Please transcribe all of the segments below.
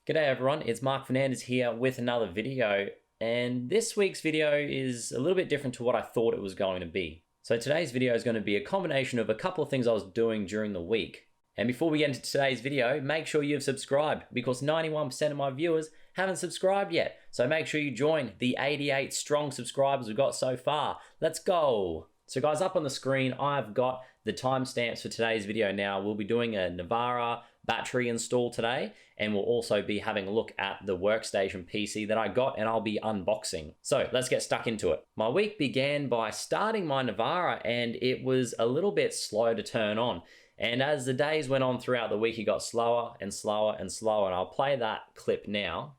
G'day everyone, it's Mark Fernandez here with another video, and this week's video is a little bit different to what I thought it was going to be. So today's video is going to be a combination of a couple of things I was doing during the week. And before we get into today's video, make sure you've subscribed because 91% of my viewers haven't subscribed yet. So make sure you join the 88 strong subscribers we've got so far. Let's go. So guys, up on the screen, I've got the timestamps for today's video now. We'll be doing a Navara battery install today, and we'll also be having a look at the workstation PC that I got and I'll be unboxing. So let's get stuck into it. My week began by starting my Navara and it was a little bit slow to turn on. And as the days went on throughout the week, it got slower and slower and slower. And I'll play that clip now.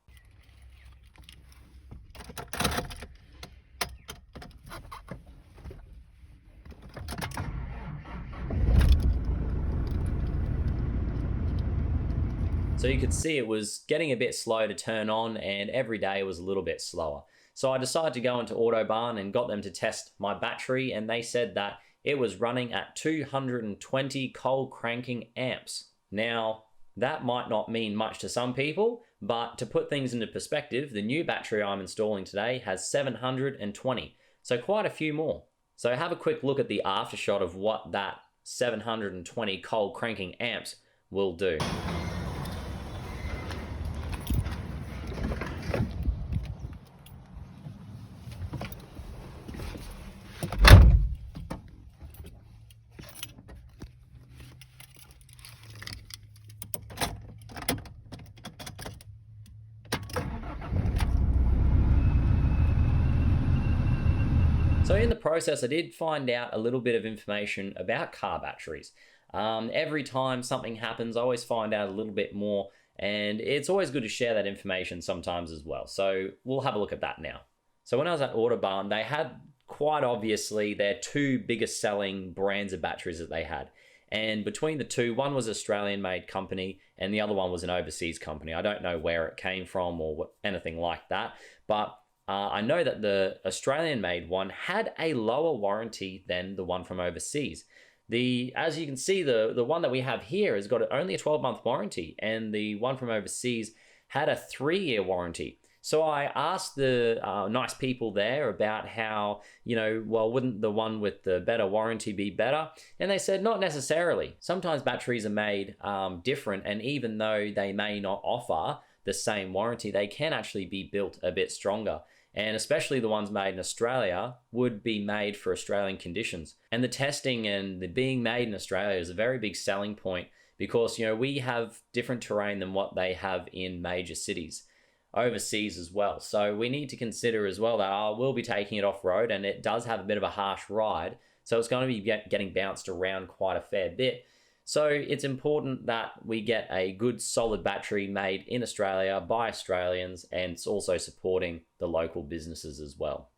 So you could see it was getting a bit slow to turn on and every day was a little bit slower. So I decided to go into Autobarn and got them to test my battery, and they said that it was running at 220 cold cranking amps. Now, that might not mean much to some people, but to put things into perspective, the new battery I'm installing today has 720, so quite a few more. So have a quick look at the aftershot of what that 720 cold cranking amps will do. So in the process, I did find out a little bit of information about car batteries. Every time something happens, I always find out a little bit more, and it's always good to share that information sometimes as well. So we'll have a look at that now. So when I was at Autobarn, they had quite obviously their two biggest selling brands of batteries that they had. And between the two, one was an Australian-made company and the other one was an overseas company. I don't know where it came from or anything like that, but I know that the Australian-made one had a lower warranty than the one from overseas. As you can see, the one that we have here has got only a 12-month warranty, and the one from overseas had a 3-year warranty. So I asked the nice people there about how, well, wouldn't the one with the better warranty be better? And they said, not necessarily. Sometimes batteries are made different, and even though they may not offer the same warranty, they can actually be built a bit stronger. And especially the ones made in Australia would be made for Australian conditions. And the testing and the being made in Australia is a very big selling point because, we have different terrain than what they have in major cities, overseas as well. So we need to consider as well that I will be taking it off-road and it does have a bit of a harsh ride. So it's going to be getting bounced around quite a fair bit. So it's important that we get a good solid battery made in Australia by Australians, and it's also supporting the local businesses as well.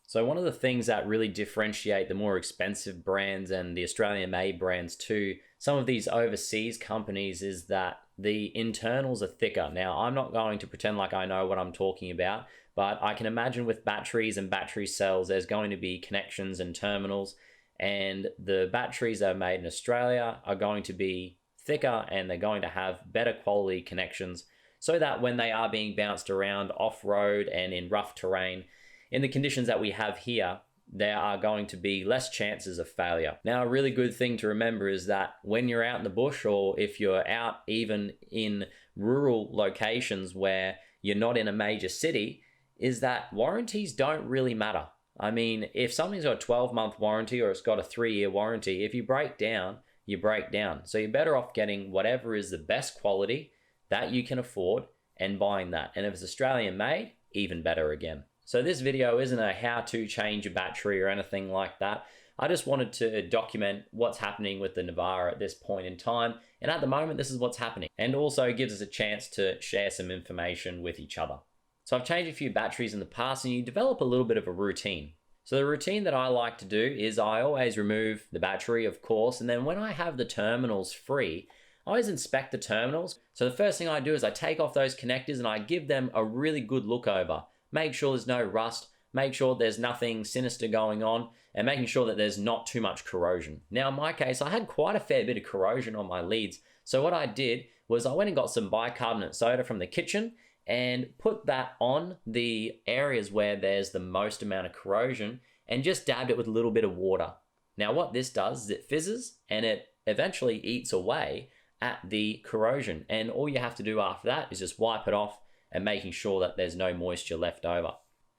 So one of the things that really differentiate the more expensive brands and the Australian-made brands to some of these overseas companies is that the internals are thicker. Now, I'm not going to pretend like I know what I'm talking about, but I can imagine with batteries and battery cells, there's going to be connections and terminals. And the batteries that are made in Australia are going to be thicker and they're going to have better quality connections so that when they are being bounced around off-road and in rough terrain, in the conditions that we have here, there are going to be less chances of failure. Now, a really good thing to remember is that when you're out in the bush, or if you're out even in rural locations where you're not in a major city, is that warranties don't really matter. I mean, if something's got a 12-month warranty or it's got a 3-year warranty, if you break down, you break down. So you're better off getting whatever is the best quality that you can afford and buying that. And if it's Australian made, even better again. So this video isn't a how to change a battery or anything like that. I just wanted to document what's happening with the Navara at this point in time. And at the moment, this is what's happening. And also gives us a chance to share some information with each other. So I've changed a few batteries in the past, and you develop a little bit of a routine. So the routine that I like to do is I always remove the battery, of course, and then when I have the terminals free, I always inspect the terminals. So the first thing I do is I take off those connectors and I give them a really good look over. Make sure there's no rust, make sure there's nothing sinister going on, and making sure that there's not too much corrosion. Now in my case, I had quite a fair bit of corrosion on my leads. So what I did was I went and got some bicarbonate soda from the kitchen and put that on the areas where there's the most amount of corrosion and just dabbed it with a little bit of water. Now what this does is it fizzes and it eventually eats away at the corrosion, and all you have to do after that is just wipe it off and making sure that there's no moisture left over.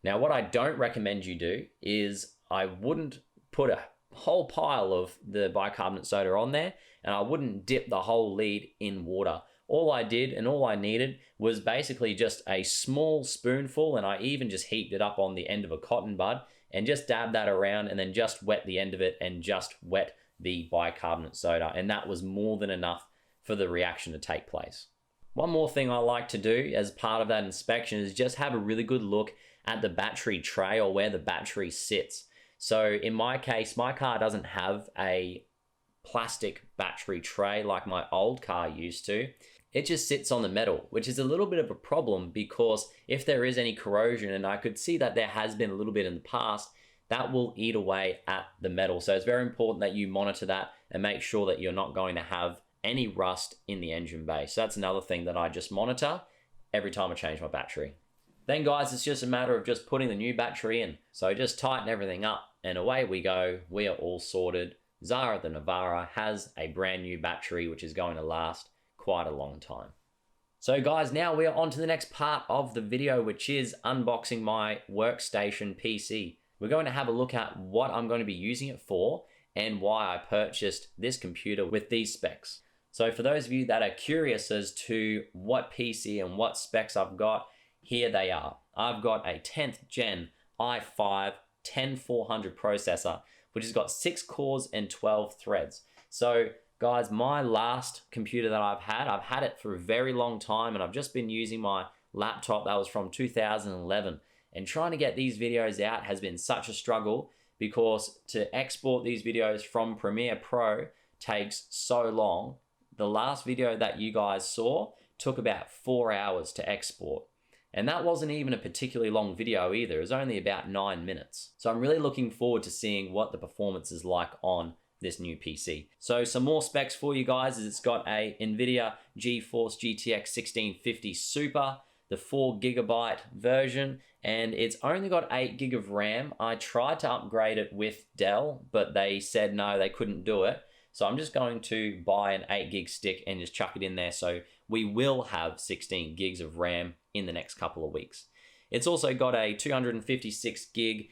Now what I don't recommend you do is I wouldn't put a whole pile of the bicarbonate soda on there, and I wouldn't dip the whole lead in water. All I did and all I needed was basically just a small spoonful, and I even just heaped it up on the end of a cotton bud and just dabbed that around and then just wet the end of it and just wet the bicarbonate soda, and that was more than enough for the reaction to take place. One more thing I like to do as part of that inspection is just have a really good look at the battery tray or where the battery sits. So in my case, my car doesn't have a plastic battery tray like my old car used to. It just sits on the metal, which is a little bit of a problem because if there is any corrosion, and I could see that there has been a little bit in the past, that will eat away at the metal. So it's very important that you monitor that and make sure that you're not going to have any rust in the engine bay. So that's another thing that I just monitor every time I change my battery. Then guys, it's just a matter of just putting the new battery in. So just tighten everything up and away we go. We are all sorted. Zara the Navara has a brand new battery which is going to last quite a long time. So guys, now we are on to the next part of the video, which is unboxing my workstation PC. We're going to have a look at what I'm going to be using it for and why I purchased this computer with these specs. So for those of you that are curious as to what PC and what specs I've got, here they are. I've got a 10th gen i5 10400 processor, which has got 6 cores and 12 threads. So guys, my last computer that I've had it for a very long time, and I've just been using my laptop that was from 2011. And trying to get these videos out has been such a struggle because to export these videos from Premiere Pro takes so long. The last video that you guys saw took about 4 hours to export. And that wasn't even a particularly long video either. It was only about 9 minutes. So I'm really looking forward to seeing what the performance is like on this new PC. So some more specs for you guys is it's got a NVIDIA GeForce GTX 1650 Super, the 4GB version, and it's only got 8GB of RAM. I tried to upgrade it with Dell, but they said no, they couldn't do it. So I'm just going to buy an 8GB stick and just chuck it in there. So we will have 16GB of RAM in the next couple of weeks. It's also got a 256GB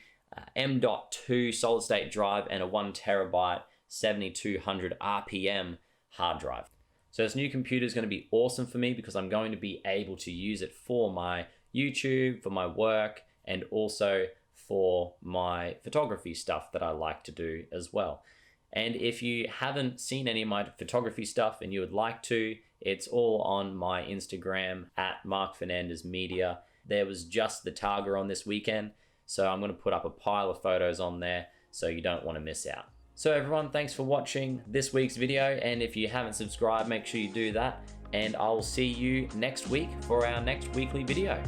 M.2 solid state drive and a 1TB 7200 RPM hard drive. So this new computer is going to be awesome for me because I'm going to be able to use it for my YouTube, for my work, and also for my photography stuff that I like to do as well. And if you haven't seen any of my photography stuff and you would like to, it's all on my Instagram at Mark Fernandez Media. There was just the Targa on this weekend, so I'm going to put up a pile of photos on there so you don't want to miss out. So everyone, thanks for watching this week's video, and if you haven't subscribed, make sure you do that, and I'll see you next week for our next weekly video.